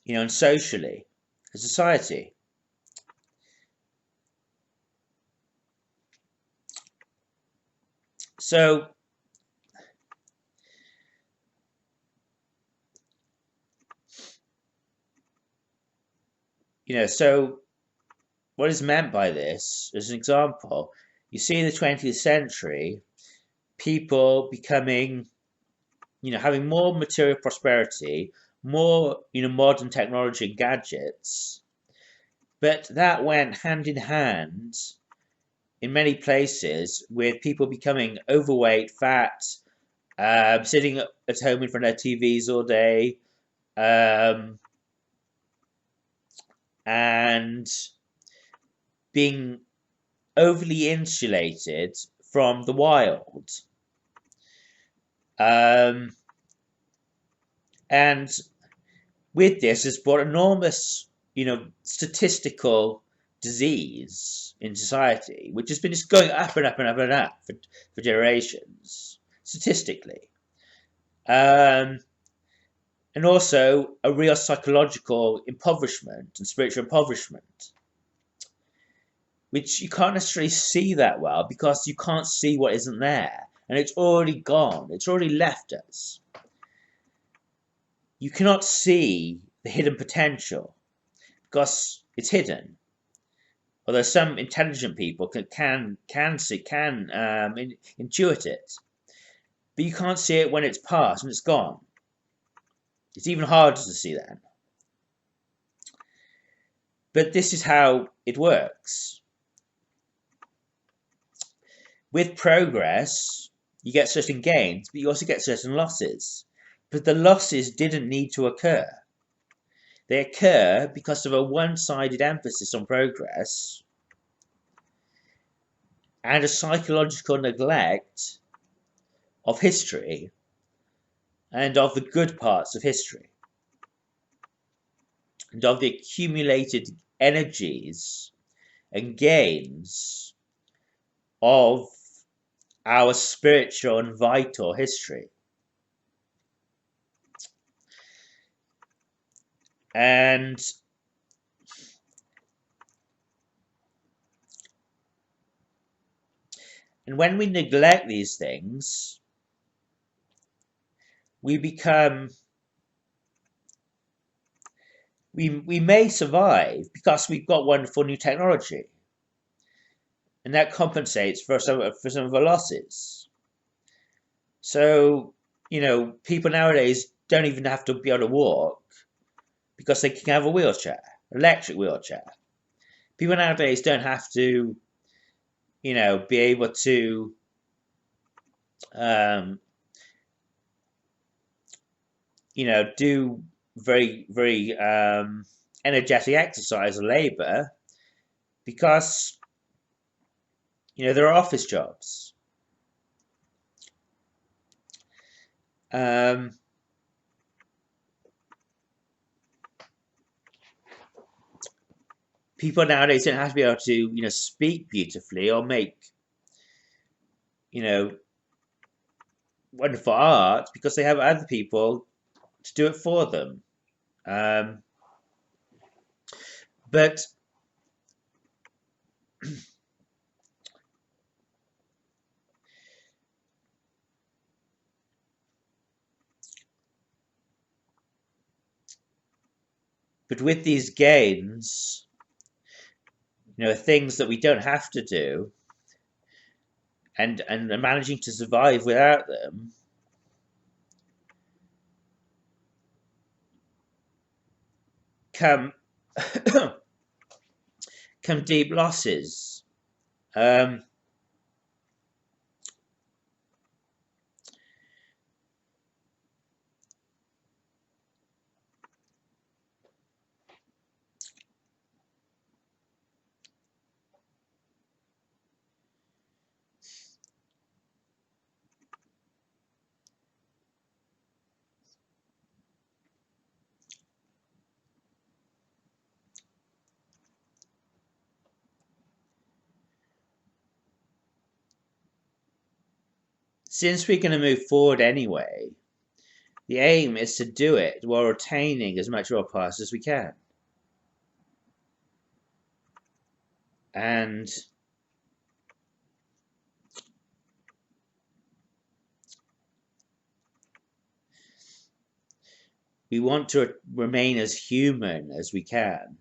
and socially, as society. So, so what is meant by this, as an example, you see in the 20th century, people becoming, having more material prosperity, more, modern technology and gadgets, but that went hand in hand in many places with people becoming overweight, fat, sitting at home in front of their TVs all day, um, and being overly insulated from the wild. Um, and with this has brought enormous, statistical disease in society, which has been just going up and up and up and up for generations, statistically. Um, and also a real psychological impoverishment and spiritual impoverishment, which you can't necessarily see that well because you can't see what isn't there. And it's already gone, it's already left us. You cannot see the hidden potential because it's hidden. Although some intelligent people can see, intuit it, but you can't see it when it's past, when it's gone. It's even harder to see that. But this is how it works. With progress, you get certain gains, but you also get certain losses. But the losses didn't need to occur. They occur because of a one-sided emphasis on progress and a psychological neglect of history and of the good parts of history and of the accumulated energies and gains of our spiritual and vital history. And when we neglect these things, we become, we may survive because we've got wonderful new technology, and that compensates for some of our losses. So, people nowadays don't even have to be able to walk because they can have a wheelchair, electric wheelchair. People nowadays don't have to, be able to um, do very, very energetic exercise or labor because, there are office jobs. People nowadays don't have to be able to, speak beautifully or make, wonderful art because they have other people to do it for them. Um, but with these gains, things that we don't have to do, and managing to survive without them, come come deep losses. Um, since we're going to move forward anyway, The aim is to do it while retaining as much of our past as we can. And we want to remain as human as we can.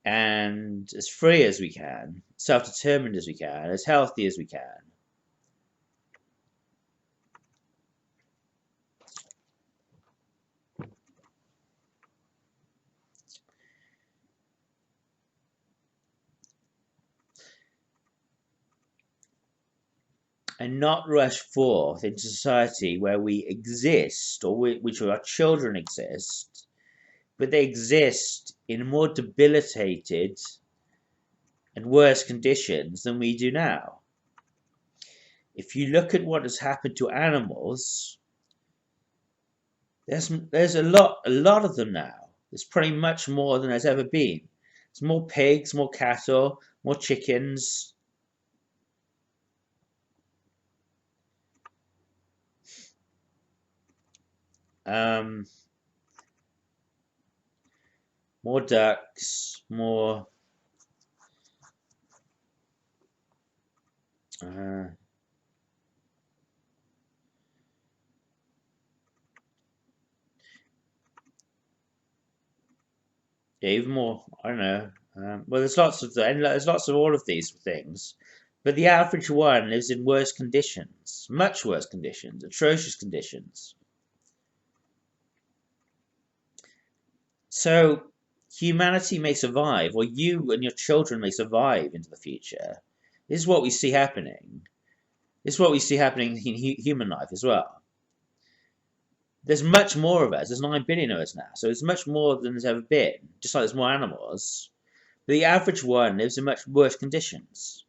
And as free as we can, self-determined as we can, as healthy as we can. And not rush forth into society where we exist, or which our children exist, but they exist in more debilitated and worse conditions than we do now. If you look at what has happened to animals, there's a lot of them now. There's probably much more than there's ever been. There's more pigs, more cattle, more chickens. More ducks, more yeah, even more. I don't know. Well, there's lots of all of these things, but the average one lives in worse conditions, much worse conditions, atrocious conditions. So humanity may survive, or you and your children may survive into the future. This is what we see happening. This is what we see happening in human life as well. There's much more of us. There's 9 billion of us now, so it's much more than there's ever been. Just like there's more animals, but the average one lives in much worse conditions.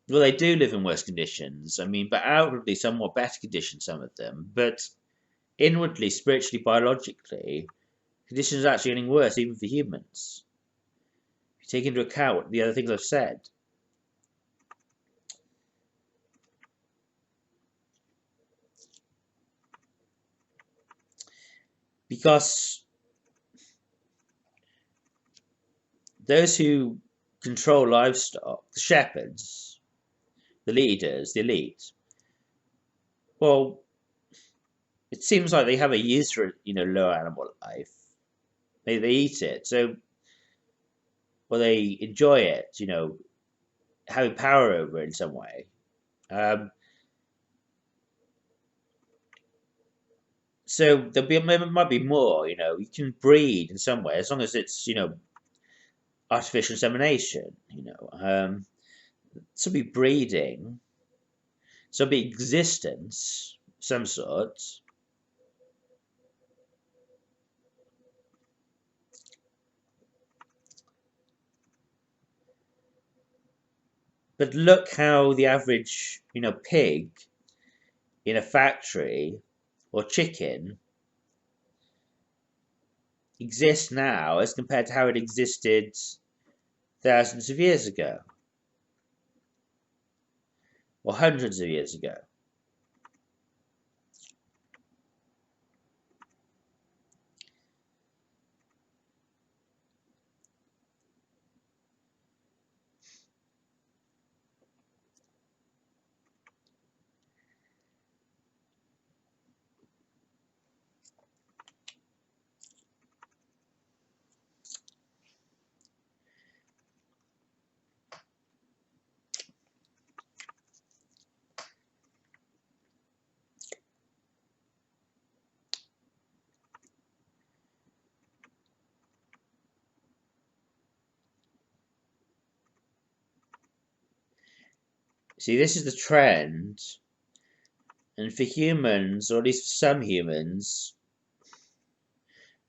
Well, they do live in worse conditions. I mean, but outwardly somewhat better conditions, some of them. But inwardly, spiritually, biologically, conditions are actually getting worse, even for humans. If you take into account the other things I've said. Because those who control livestock, the shepherds, the leaders, the elite, well, it seems like they have a use for, lower animal life. They eat it, so, well, they enjoy it, having power over it in some way. So there might be more, you can breed in some way, as long as it's, artificial insemination, so be breeding, so be existence, some sort. But look how the average, pig in a factory or chicken exists now as compared to how it existed thousands of years ago or hundreds of years ago. See, this is the trend, and for humans, or at least for some humans,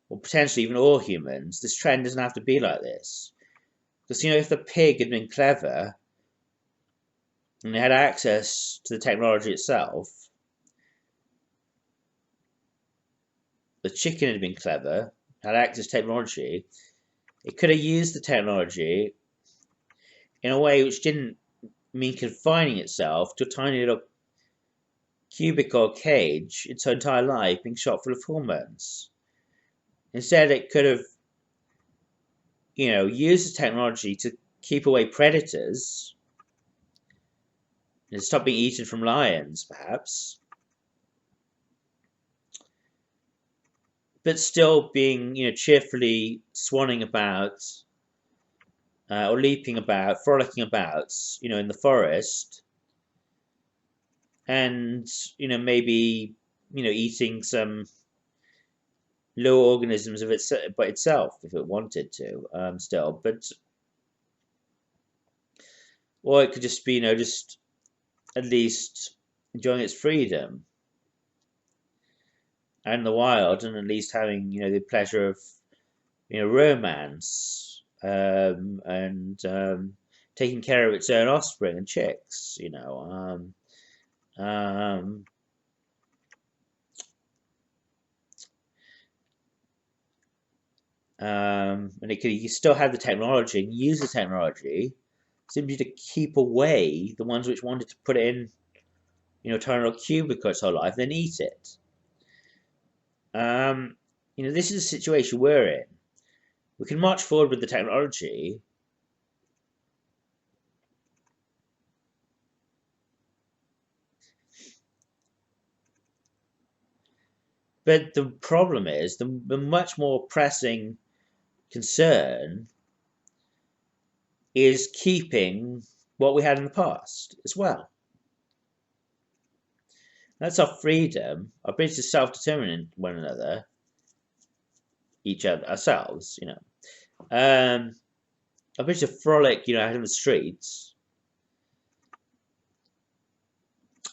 or potentially even all humans, this trend doesn't have to be like this. Because, if the pig had been clever and they had access to the technology itself, the chicken had been clever, had access to technology, it could have used the technology in a way which didn't mean confining itself to a tiny little cubicle cage its entire life, being shot full of hormones. Instead, it could have, used the technology to keep away predators and stop being eaten from lions, perhaps, but still being, cheerfully swanning about or leaping about, frolicking about, in the forest, and maybe eating some low organisms of by itself if it wanted to, still, but or it could just be just at least enjoying its freedom out in the wild, and at least having the pleasure of romance, and taking care of its own offspring and chicks, um, and you still have the technology and use the technology simply to keep away the ones which wanted to put it in, tiny little cubicle its whole life, then eat it. This is the situation we're in. We can march forward with the technology, but the problem is the much more pressing concern is keeping what we had in the past as well. That's our freedom, our ability to self-determine one another, each other, ourselves, our ability to frolic, out in the streets.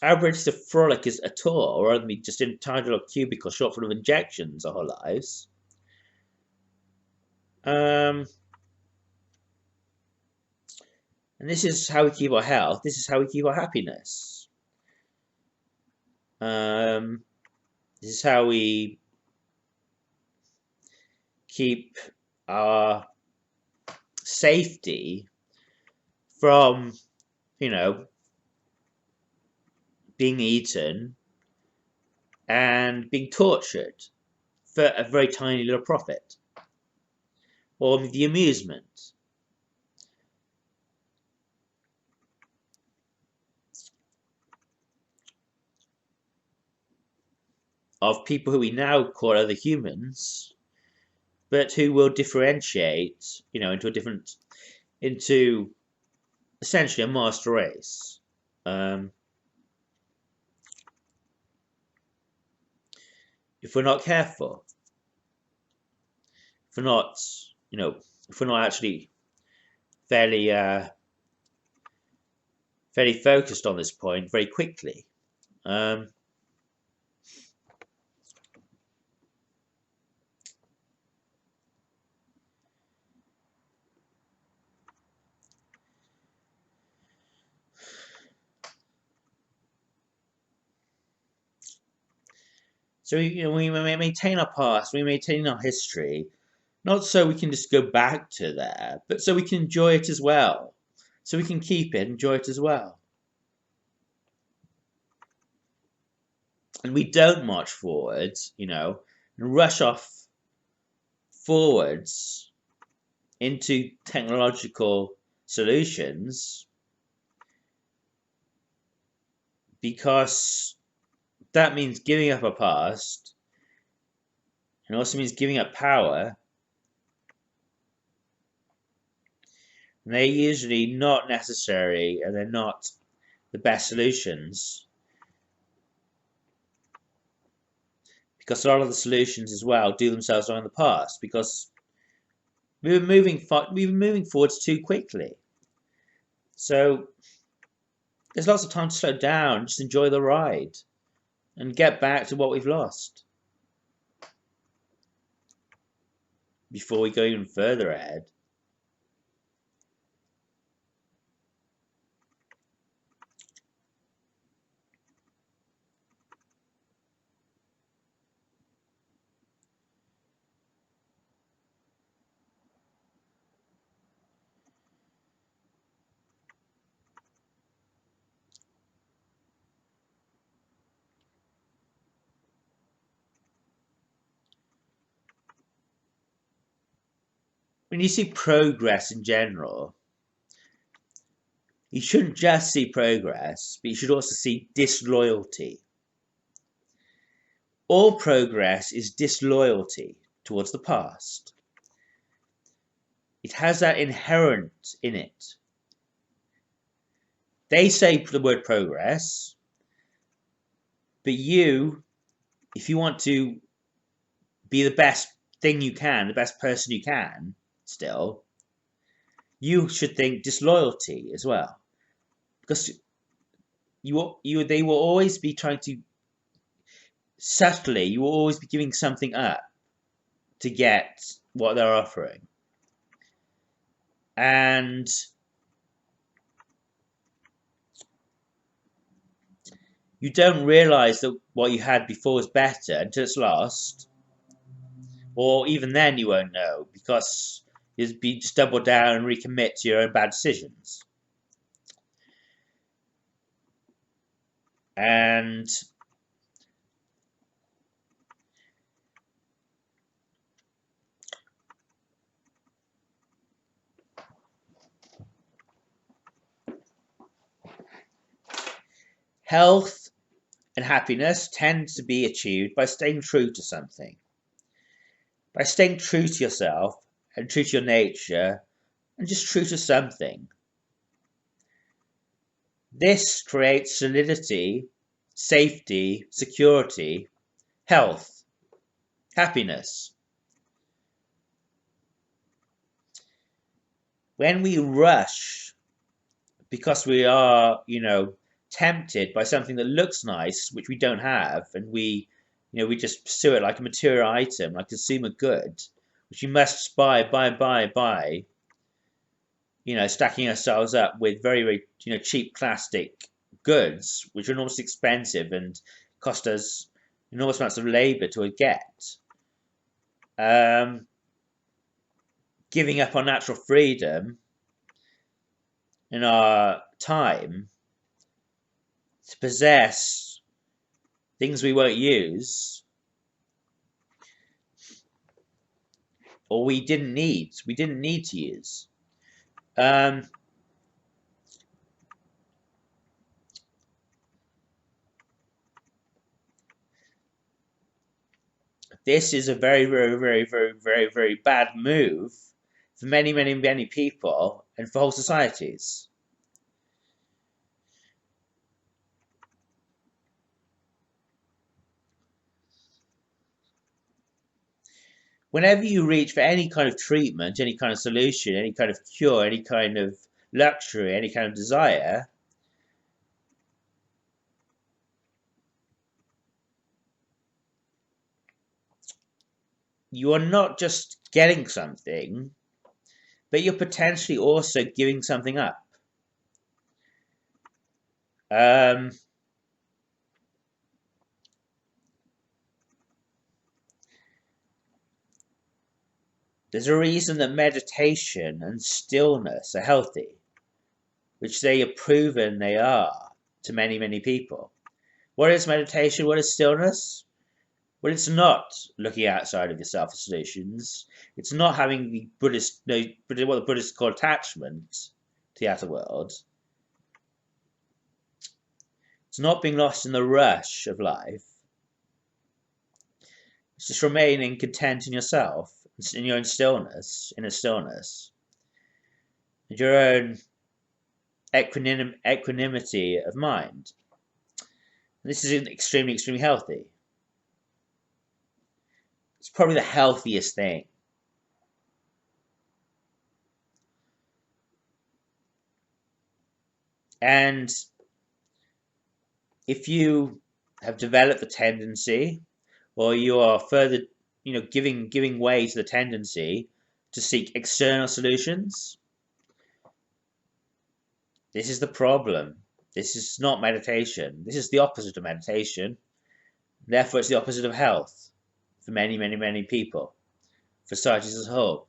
Our ability to frolic is at all, rather than be just in a tiny little cubicle shot full of injections our whole lives. And this is how we keep our health. This is how we keep our happiness. This is how we keep our safety from, being eaten and being tortured for a very tiny little profit, or the amusement of people who we now call other humans, but who will differentiate, into essentially a master race. If we're not careful, if we're not, if we're not actually fairly, fairly focused on this point very quickly. So we maintain our past, we maintain our history, not so we can just go back to there, but so we can enjoy it as well. So we can keep it, enjoy it as well. And we don't march forwards, and rush off forwards into technological solutions, because that means giving up our past, and also means giving up power. And they're usually not necessary, and they're not the best solutions, because a lot of the solutions as well do themselves wrong in the past, because we were moving forwards too quickly. So there's lots of time to slow down, just enjoy the ride, and get back to what we've lost before we go even further ahead. when you see progress in general, you shouldn't just see progress, but you should also see disloyalty. All progress is disloyalty towards the past. It has that inherent in it. They say the word progress, but you, if you want to be the best thing you can, the best person you can, still, you should think disloyalty as well, because they will always be trying to subtly. You will always be giving something up to get what they're offering, and you don't realize that what you had before was better until it's lost, or even then you won't know because you'll be just double down and recommit to your own bad decisions. And health and happiness tends to be achieved by staying true to something, by staying true to yourself and true to your nature and just true to something. This creates solidity, safety, security, health, happiness. When we rush because we are, tempted by something that looks nice, which we don't have, and we just pursue it like a material item, like a consumer good, which we must buy, stacking ourselves up with very, very, cheap plastic goods, which are enormously expensive and cost us enormous amounts of labor to get. Giving up our natural freedom in our time to possess things we won't use or we didn't need to use. This is a very, very, very, very, very, very bad move for many, many, many people and for whole societies. Whenever you reach for any kind of treatment, any kind of solution, any kind of cure, any kind of luxury, any kind of desire, you are not just getting something, but you're potentially also giving something up. There's a reason that meditation and stillness are healthy, which they have proven they are to many, many people. What is meditation? What is stillness? Well, it's not looking outside of yourself for solutions. It's not having the Buddhist, what the Buddhists call attachment to the outer world. It's not being lost in the rush of life. It's just remaining content in yourself, in your own stillness, inner stillness, and your own equanimity of mind. And this is extremely, extremely healthy. It's probably the healthiest thing. And if you have developed the tendency, or you are further, giving way to the tendency to seek external solutions, this is the problem. This is not meditation. This is the opposite of meditation. Therefore, it's the opposite of health for many, many, many people, for societies as a whole.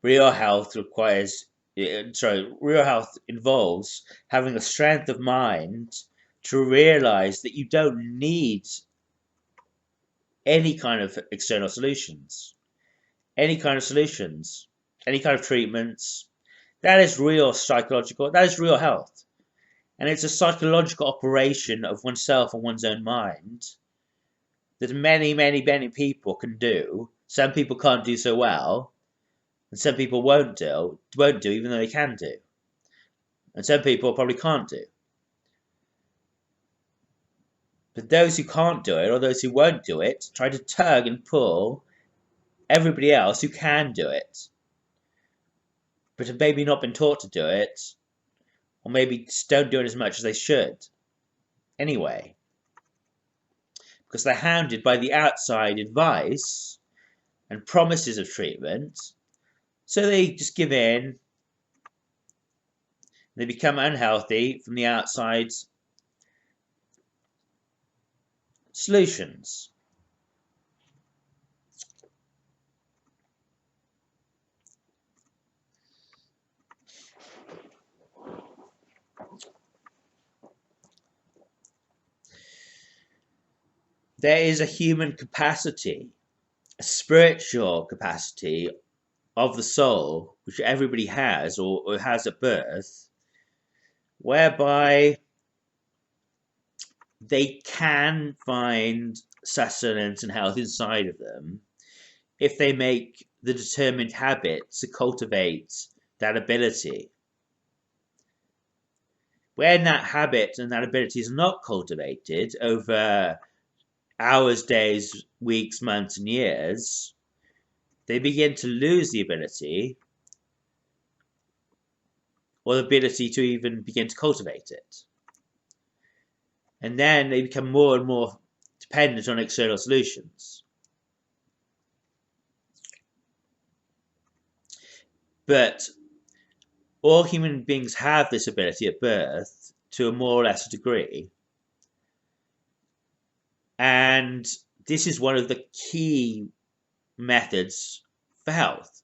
Real health requires real health involves having a strength of mind to realize that you don't need any kind of external solutions, any kind of solutions, any kind of treatments. That is real psychological, that is real health. And it's a psychological operation of oneself and one's own mind that many, many, many people can do. Some people can't do so well, and some people won't do even though they can do. And some people probably can't do. But those who can't do it, or those who won't do it, try to tug and pull everybody else who can do it, but have maybe not been taught to do it, or maybe just don't do it as much as they should. Anyway, because they're hounded by the outside advice and promises of treatment, so they just give in. They become unhealthy from the outside solutions. There is a human capacity, a spiritual capacity of the soul, which everybody has or has at birth, whereby they can find sustenance and health inside of them if they make the determined habit to cultivate that ability. When that habit and that ability is not cultivated over hours, days, weeks, months, and years, they begin to lose the ability or the ability to even begin to cultivate it. And then they become more and more dependent on external solutions. But all human beings have this ability at birth to a more or less degree. And this is one of the key methods for health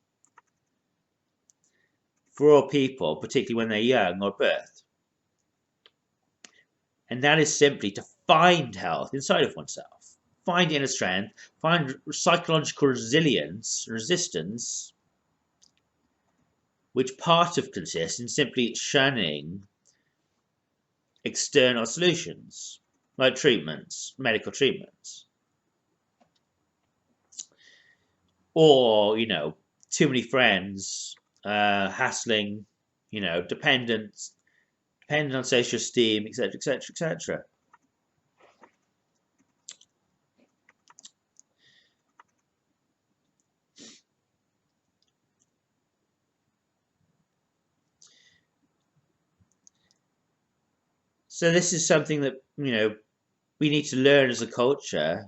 for all people, particularly when they're young or at birth. And that is simply to find health inside of oneself, find inner strength, find psychological resistance, which part of consists in simply shunning external solutions, like treatments, medical treatments. Or, too many friends, hassling, dependent on social esteem, etc., etc., etc. So this is something that, we need to learn as a culture.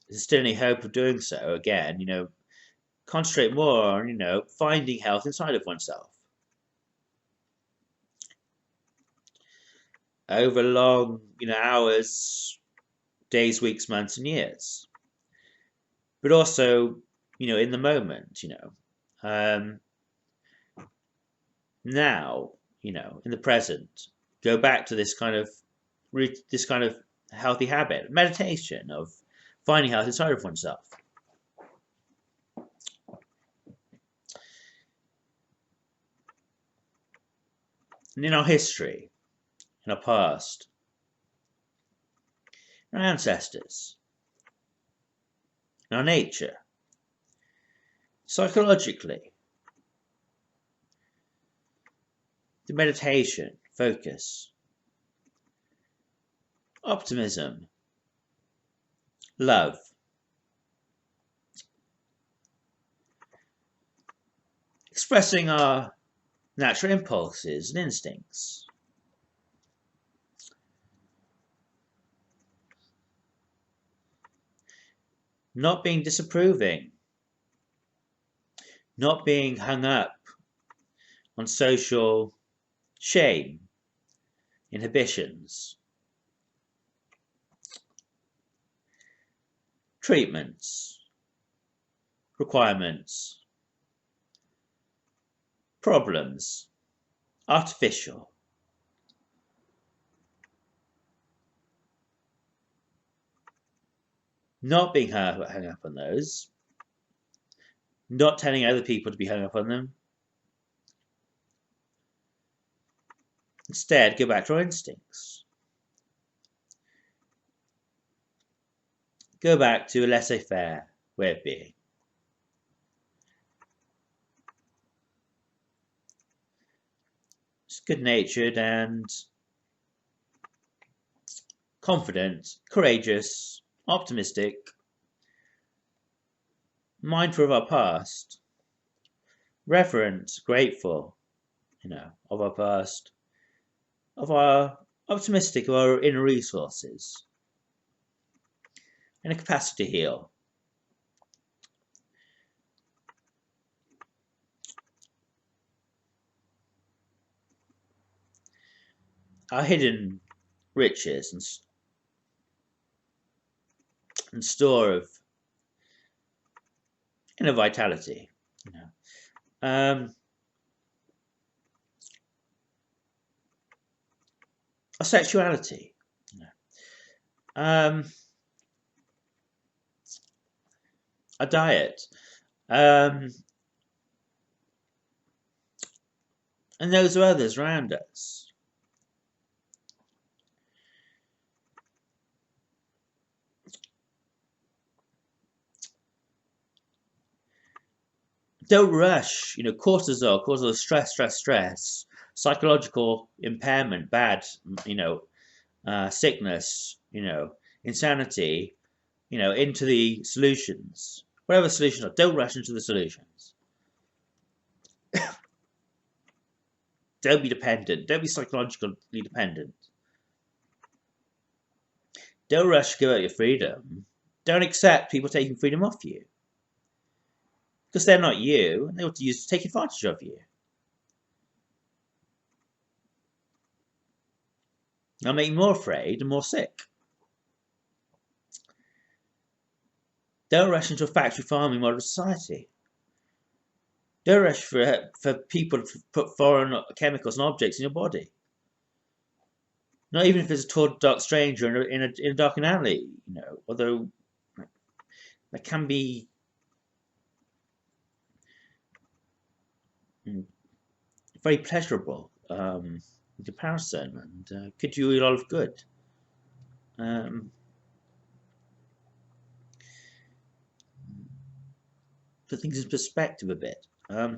There's still any hope of doing so. Again, concentrate more on, finding health inside of oneself. Over long, hours, days, weeks, months, and years. But also, in the moment, now, in the present, go back to this kind of healthy habit, meditation of finding health inside of oneself. And in our history, in our past, in our ancestors, in our nature, psychologically, the meditation, focus, optimism, love, expressing our natural impulses and instincts, not being disapproving, not being hung up on social shame, inhibitions, treatments, requirements, problems, artificial. Not being hung up on those. Not telling other people to be hung up on them. Instead, go back to our instincts. Go back to a laissez-faire way of being. Just good-natured and confident, courageous, optimistic, mindful of our past, reverent, grateful, of our past, of our optimistic of our inner resources, and a capacity to heal. Our hidden riches and store of inner vitality. Our sexuality. Our diet. And those are others around us. Don't rush. Cortisol, stress, psychological impairment, bad, sickness, insanity, into the solutions. Whatever solutions are, don't rush into the solutions. Don't be dependent. Don't be psychologically dependent. Don't rush to give up your freedom. Don't accept people taking freedom off you. Because they're not you, and they want to use to take advantage of you. They'll make you more afraid and more sick. Don't rush into a factory farming model society. Don't rush for people to put foreign chemicals and objects in your body. Not even if it's a tall, dark stranger in a darkened alley, although that can be very pleasurable in comparison and could do you a lot of good. Put things in perspective a bit. I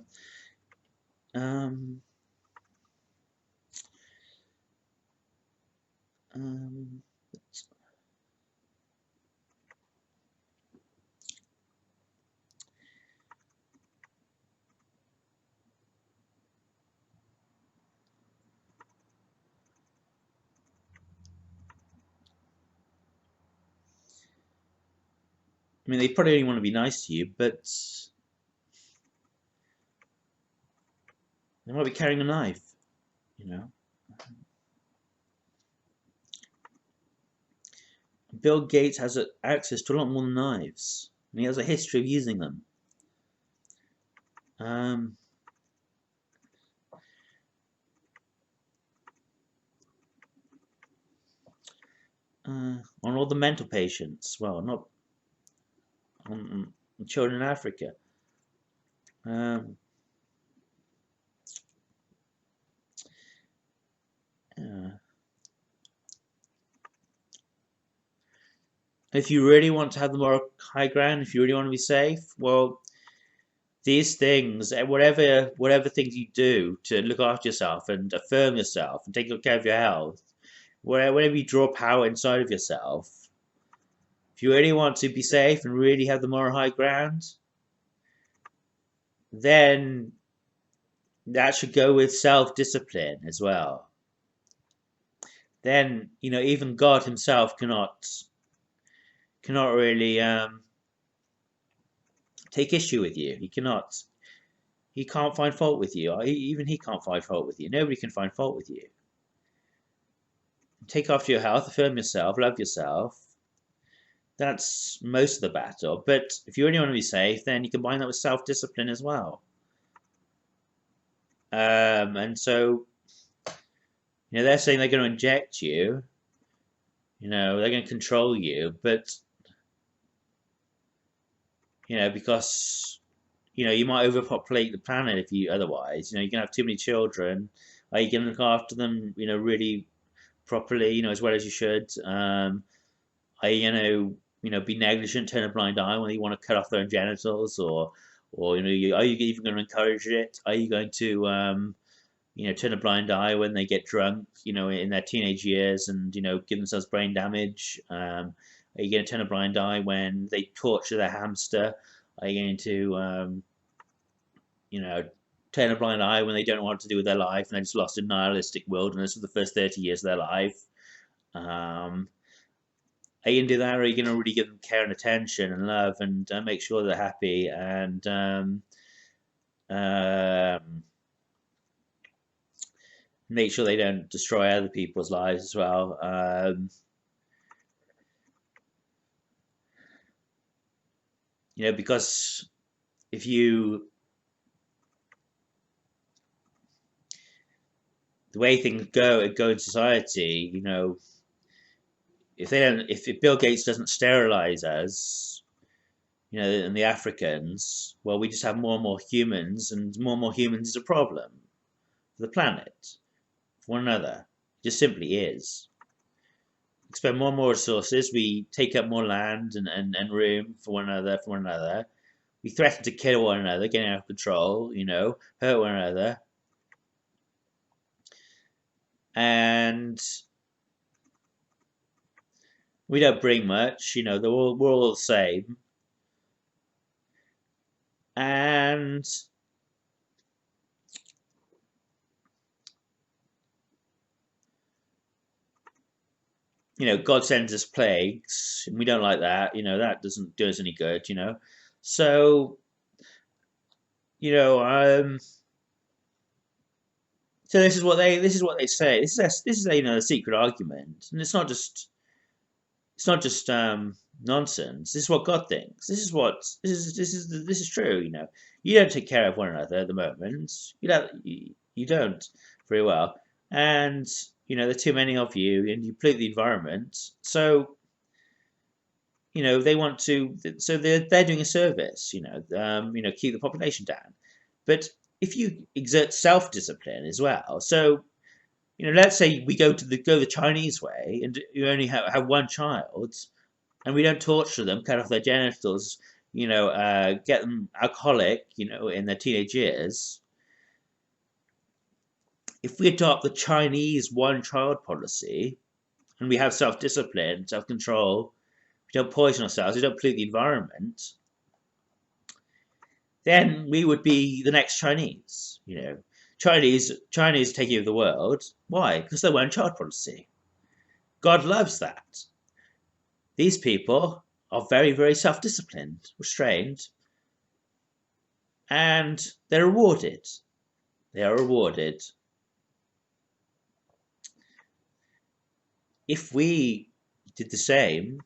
mean, they probably only want to be nice to you, but they might be carrying a knife, Bill Gates has access to a lot more than knives, and he has a history of using them. On all the mental patients, well, not on children in Africa. If you really want to have the moral high ground, if you really want to be safe, well, these things, whatever things you do to look after yourself and affirm yourself and take good care of your health, whenever you draw power inside of yourself, if you really want to be safe and really have the moral high ground, then that should go with self-discipline as well. Then, even God himself cannot really take issue with you. He can't find fault with you. Even he can't find fault with you. Nobody can find fault with you. Take after your health, affirm yourself, love yourself. That's most of the battle. But if you really want to be safe, then you combine that with self-discipline as well. And so They're saying they're going to inject you. They're going to control you, but because you might overpopulate the planet if you otherwise. You're going to have too many children. Are you going to look after them? Really properly. As well as you should. Are you going to be negligent, turn a blind eye when you want to cut off their own genitals, or are you even going to encourage it? Are you going to turn a blind eye when they get drunk, in their teenage years and, give themselves brain damage? Are you going to turn a blind eye when they torture their hamster? Are you going to, turn a blind eye when they don't know what to do with their life and they're just lost in nihilistic wilderness for the first 30 years of their life? Are you going to do that, or are you going to really give them care and attention and love and make sure they're happy and make sure they don't destroy other people's lives as well? Because if the way things go in society, if Bill Gates doesn't sterilize us, and the Africans, well, we just have more and more humans, and more humans is a problem for the planet, for one another. It just simply is. We spend more and more resources. We take up more land and room for one another. We threaten to kill one another, getting out of control. Hurt one another, and we don't bring much. We're all the same. And God sends us plagues, and we don't like that. That doesn't do us any good. So so this is what they say. This is the secret argument, and it's not just nonsense. This is what God thinks. This is true. You don't take care of one another at the moment. You don't very well, and there are too many of you, and you pollute the environment. So they want to. So they're doing a service. Keep the population down. But if you exert self-discipline as well, so let's say we go the Chinese way, and you only have one child, and we don't torture them, cut off their genitals, get them alcoholic, in their teenage years. If we adopt the Chinese one-child policy, and we have self-discipline, self-control, we don't poison ourselves, we don't pollute the environment, then we would be the next Chinese. Chinese taking over the world. Why? Because they one child policy. God loves that. These people are very, very self-disciplined, restrained, and they're rewarded. They are rewarded. If we did the same,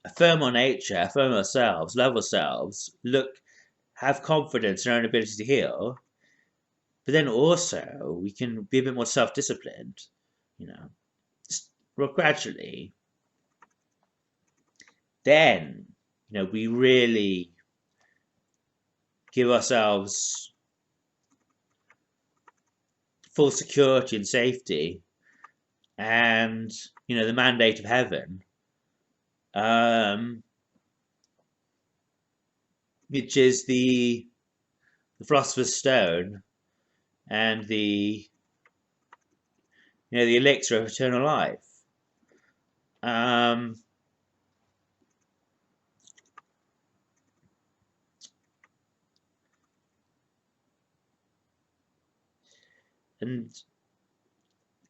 affirm our nature, affirm ourselves, love ourselves, have confidence in our own ability to heal, but then also we can be a bit more self-disciplined, just gradually. Then, we really give ourselves full security and safety, and the mandate of heaven, which is the philosopher's stone and the elixir of eternal life.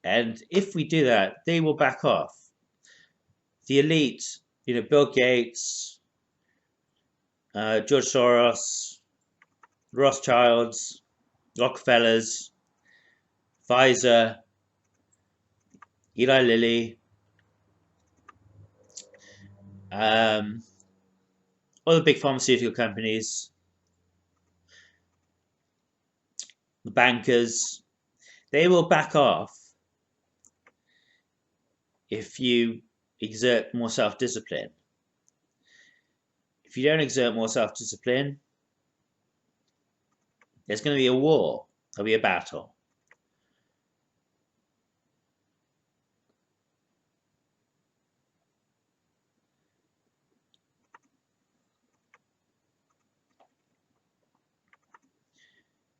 And if we do that, they will back off. The elite, Bill Gates, George Soros, Rothschilds, Rockefellers, Pfizer, Eli Lilly, all the big pharmaceutical companies, the bankers, they will back off if you exert more self-discipline. If you don't exert more self-discipline, there's going to be a war. There'll be a battle.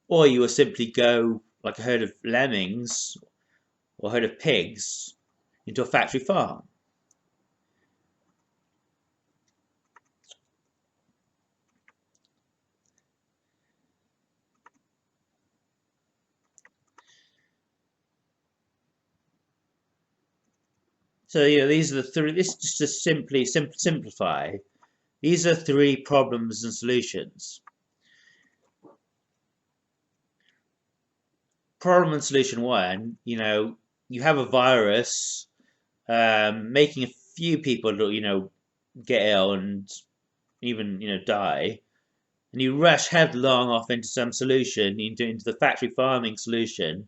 Or you will simply go like a herd of lemmings or a herd of pigs into a factory farm. So these are the three. This is just to simply simplify. These are three problems and solutions. Problem and solution one. You have a virus, making a few people get ill and even die, and you rush headlong off into some solution, into the factory farming solution,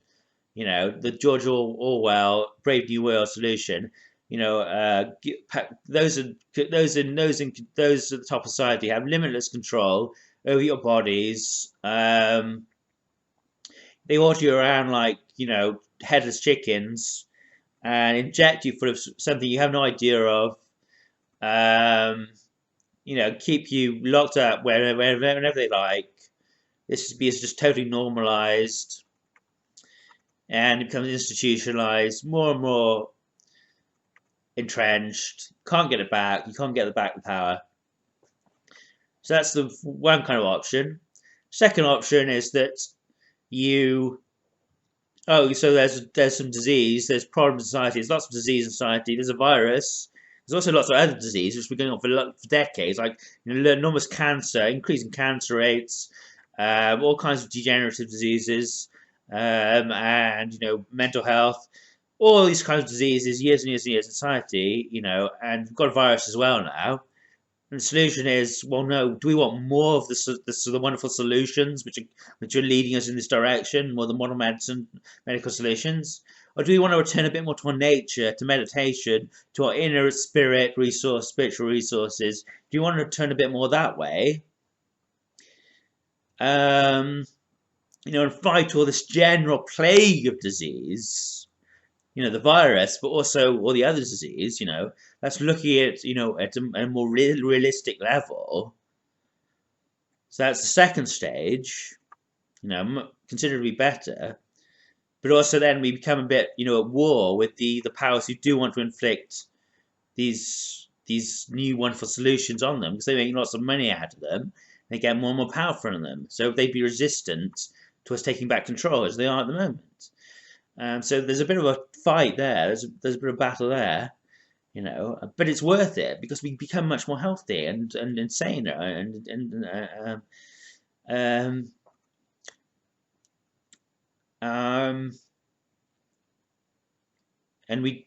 the George Orwell Brave New World solution. Those at the top of society have limitless control over your bodies. They order you around like headless chickens and inject you full of something you have no idea of. Keep you locked up whenever they like. This is just totally normalized, and it becomes institutionalized, more and more entrenched. Can't get it back. You can't get back the power. So that's the one kind of option. Second option is that so there's some disease, there's problem in society, there's lots of disease in society, there's a virus, there's also lots of other diseases which have been going on for decades, like enormous cancer, increasing cancer rates, all kinds of degenerative diseases, and mental health, all these kinds of diseases, years and years and years in society, and we've got a virus as well now. And the solution is, well, no. Do we want more of the wonderful solutions which are leading us in this direction, more the modern medical solutions, or do we want to return a bit more to our nature, to meditation, to our inner spiritual resources? Do you want to turn a bit more that way? And fight all this general plague of disease, the virus, but also all the other disease, that's looking at, at a more realistic level. So that's the second stage, considerably better. But also then we become a bit, at war with the powers who do want to inflict these new wonderful solutions on them, because they make lots of money out of them. They get more and more power from them. So they'd be resistant to us taking back control, as they are at the moment. So there's a bit of a fight there. There's a bit of battle there, but it's worth it because we become much more healthy and saner and we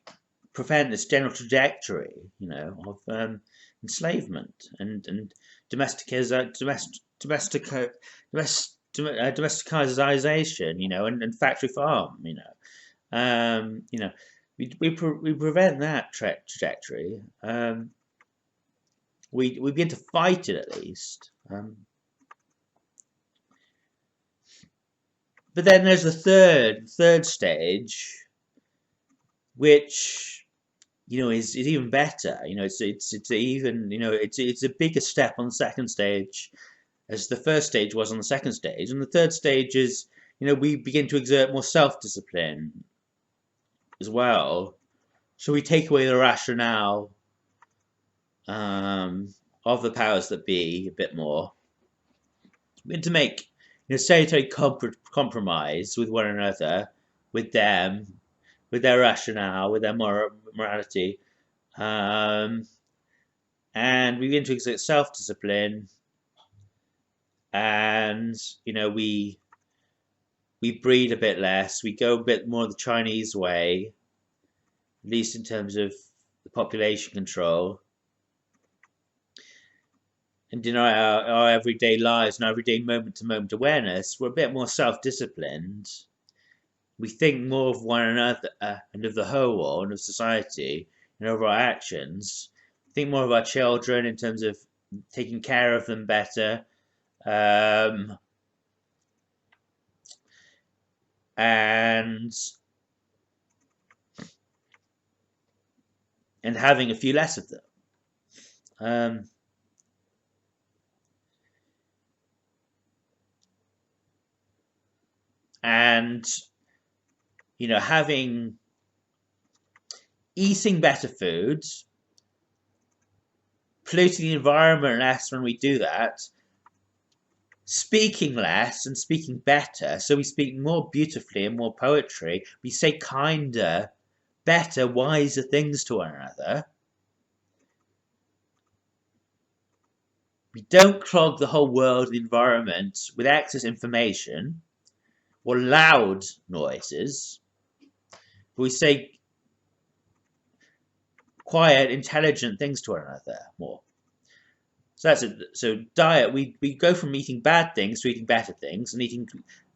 prevent this general trajectory, of enslavement and domesticization, and factory farm, we prevent that trajectory. We begin to fight it at least. But then there's the third stage, which is even better. It's even it's a bigger step on the second stage, as the first stage was on the second stage, and the third stage is we begin to exert more self-discipline as well. So we take away the rationale of the powers that be a bit more. We begin to make salutary compromise with one another, with them, with their rationale, with their morality, and we begin to exert self-discipline, and we breed a bit less. We go a bit more the Chinese way, at least in terms of the population control. and in our everyday lives and our everyday moment-to-moment awareness, we're a bit more self-disciplined. We think more of one another and of the whole and of society and of our actions. Think more of our children in terms of taking care of them better, and having a few less of them. And having eating better foods, polluting the environment less when we do that, speaking less and speaking better, so we speak more beautifully and more poetry, we say kinder, better, wiser things to one another. We don't clog the whole world, the environment, with excess information or loud noises. We say quiet, intelligent things to one another more. So that's it. So diet, we go from eating bad things to eating better things, and eating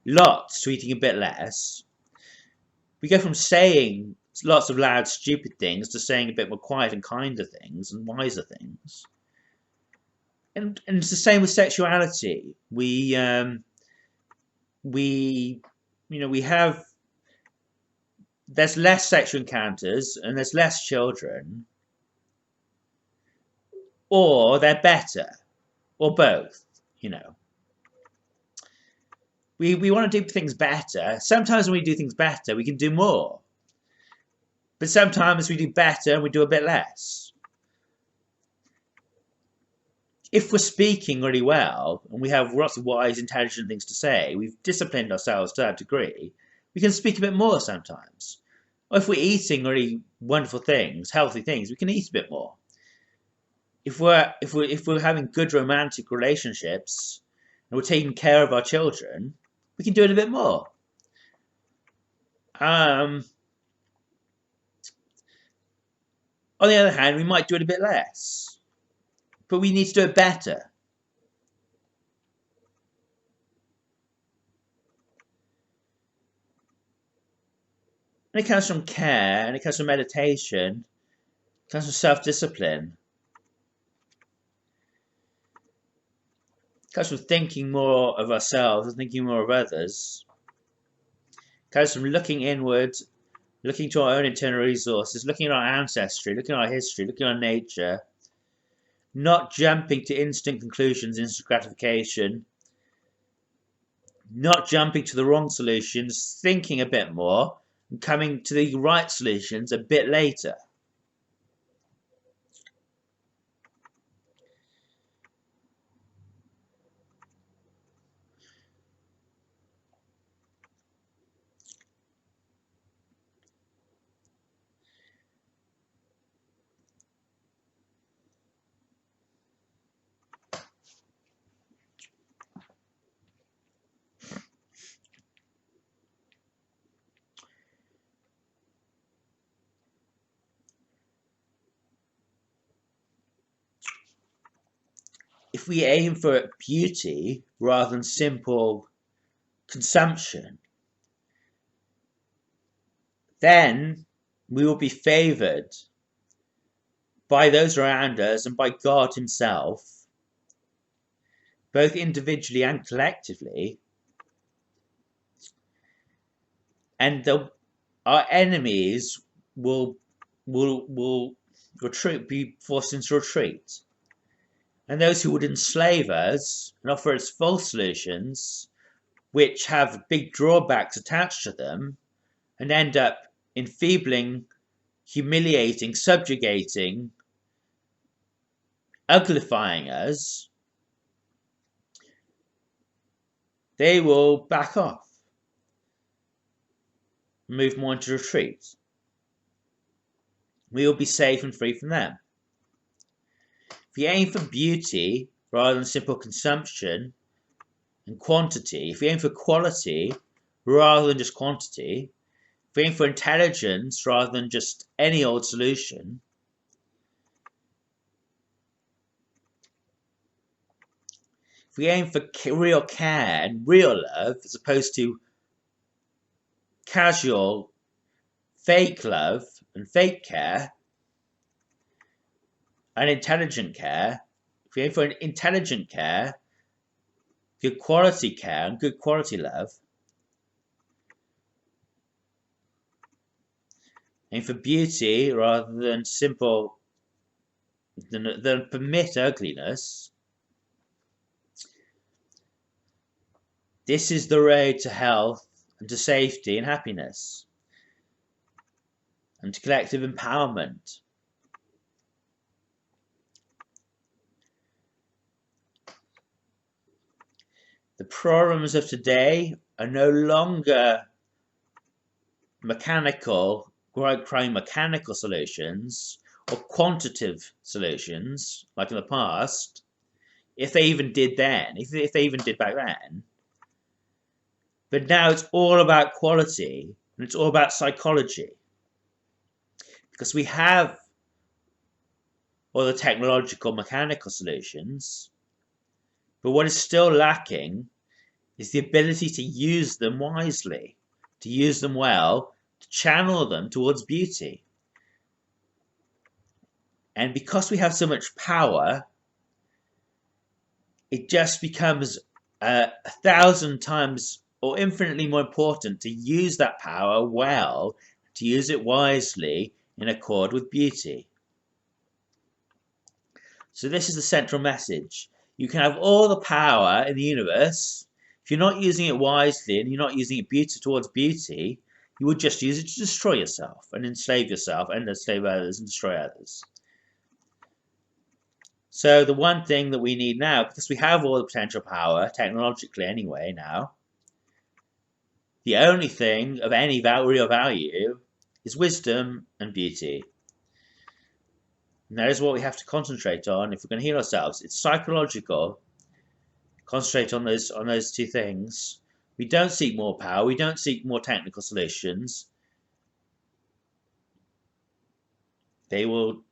lots to eating a bit less. We go from saying lots of loud, stupid things to saying a bit more quiet and kinder things and wiser things. And it's the same with sexuality. We have, there's less sexual encounters and there's less children, or they're better, or both. We want to do things better. Sometimes when we do things better, we can do more. But sometimes we do better and we do a bit less. If we're speaking really well and we have lots of wise, intelligent things to say, we've disciplined ourselves to that degree, we can speak a bit more sometimes. Or if we're eating really wonderful things, healthy things, we can eat a bit more. If we're having good romantic relationships and we're taking care of our children, we can do it a bit more. On the other hand, we might do it a bit less, but we need to do it better. And it comes from care, and it comes from meditation, it comes from self-discipline. It comes from thinking more of ourselves and thinking more of others. It comes from looking inward, looking to our own internal resources, looking at our ancestry, looking at our history, looking at our nature, not jumping to instant conclusions, instant gratification, not jumping to the wrong solutions, thinking a bit more, and coming to the right solutions a bit later. If we aim for beauty rather than simple consumption, then we will be favored by those around us and by God Himself, both individually and collectively. And our enemies will retreat, be forced into retreat. And those who would enslave us and offer us false solutions, which have big drawbacks attached to them, and end up enfeebling, humiliating, subjugating, uglifying us, they will back off, move more into retreat. We will be safe and free from them. If we aim for beauty rather than simple consumption and quantity, if we aim for quality rather than just quantity, if we aim for intelligence rather than just any old solution, we aim for real care and real love as opposed to casual, fake love and fake care and intelligent care, if we aim for an intelligent care, good quality care and good quality love, aim for beauty rather than simple, than permit ugliness, this is the road to health and to safety and happiness and to collective empowerment. The problems of today are no longer mechanical, crying mechanical solutions or quantitative solutions like in the past, if they even did then, if they even did back then. But now it's all about quality and it's all about psychology. Because we have all the technological mechanical solutions, but what is still lacking is the ability to use them wisely, to use them well, to channel them towards beauty. And because we have so much power, it just becomes 1,000 times or infinitely more important to use that power well, to use it wisely in accord with beauty. So this is the central message. You can have all the power in the universe. If you're not using it wisely and you're not using it towards beauty, you would just use it to destroy yourself and enslave yourself and enslave others and destroy others. So the one thing that we need now, because we have all the potential power, technologically anyway now, the only thing of any real value is wisdom and beauty. And that is what we have to concentrate on if we're going to heal ourselves. It's psychological. Concentrate on those two things. We don't seek more power. We don't seek more technical solutions. They will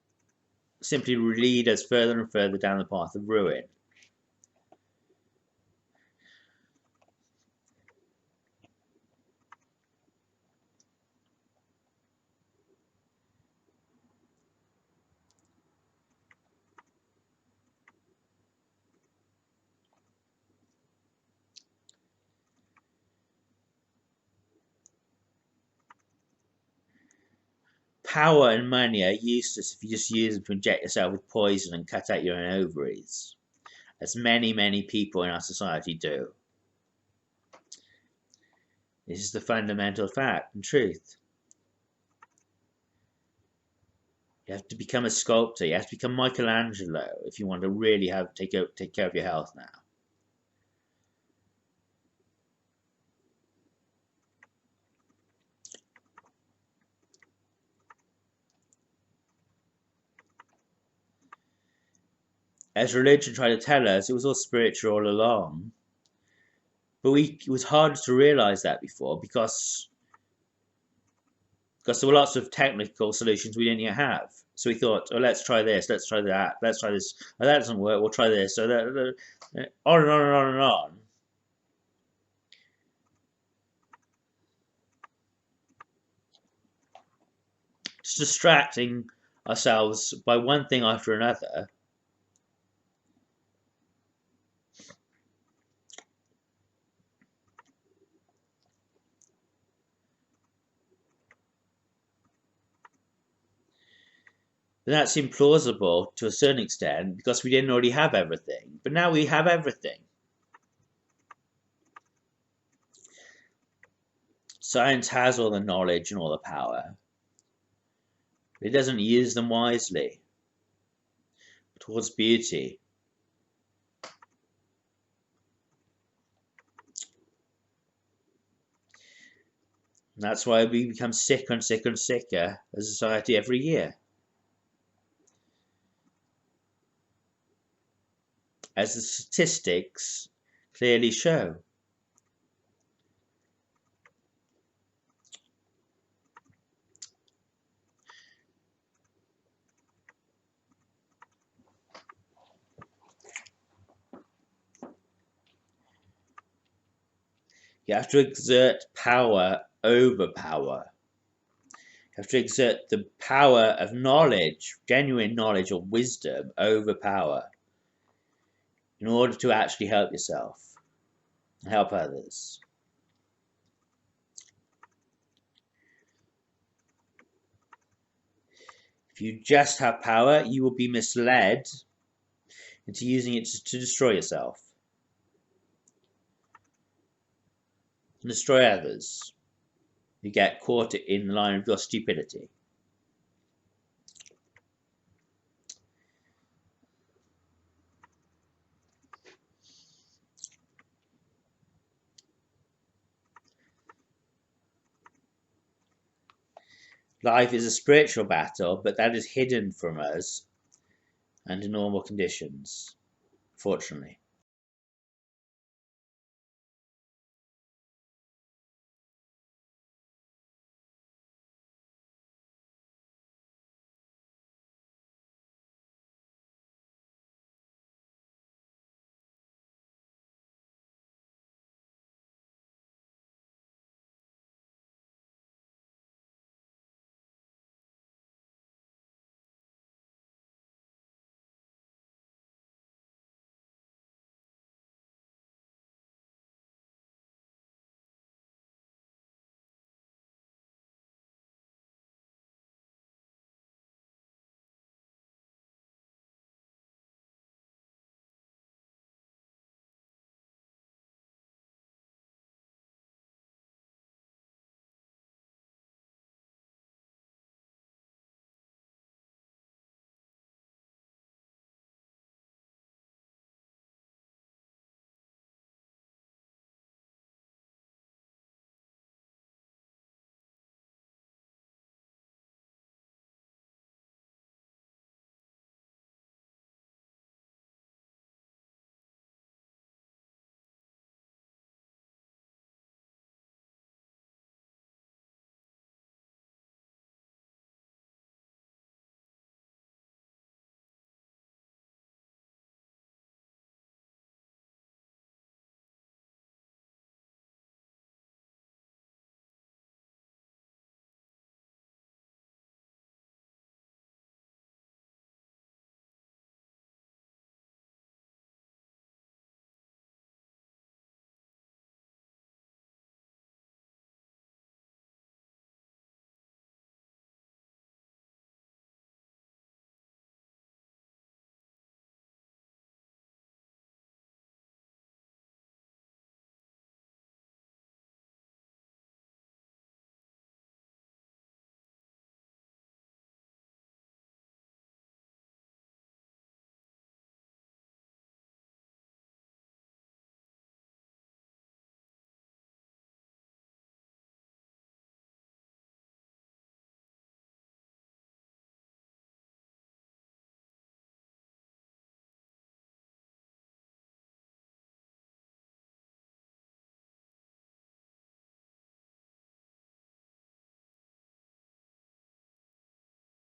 simply lead us further and further down the path of ruin. Power and money are useless if you just use them to inject yourself with poison and cut out your own ovaries, as many, many people in our society do. This is the fundamental fact and truth. You have to become a sculptor. You have to become Michelangelo if you want to really take care of your health now. As religion tried to tell us, it was all spiritual all along. But it was hard to realize that before because there were lots of technical solutions we didn't yet have. So we thought, oh, let's try this, let's try that, let's try this. Oh, that doesn't work, we'll try this. So on and on and on and on. Just distracting ourselves by one thing after another. And that seemed plausible to a certain extent because we didn't already have everything. But now we have everything. Science has all the knowledge and all the power. But it doesn't use them wisely towards beauty. And that's why we become sicker and sicker and sicker as a society every year. As the statistics clearly show. You have to exert power over power. You have to exert the power of knowledge, genuine knowledge or wisdom over power in order to actually help yourself and help others. If you just have power, you will be misled into using it to destroy yourself and destroy others. You get caught in the line of your stupidity. Life is a spiritual battle, but that is hidden from us under normal conditions, fortunately.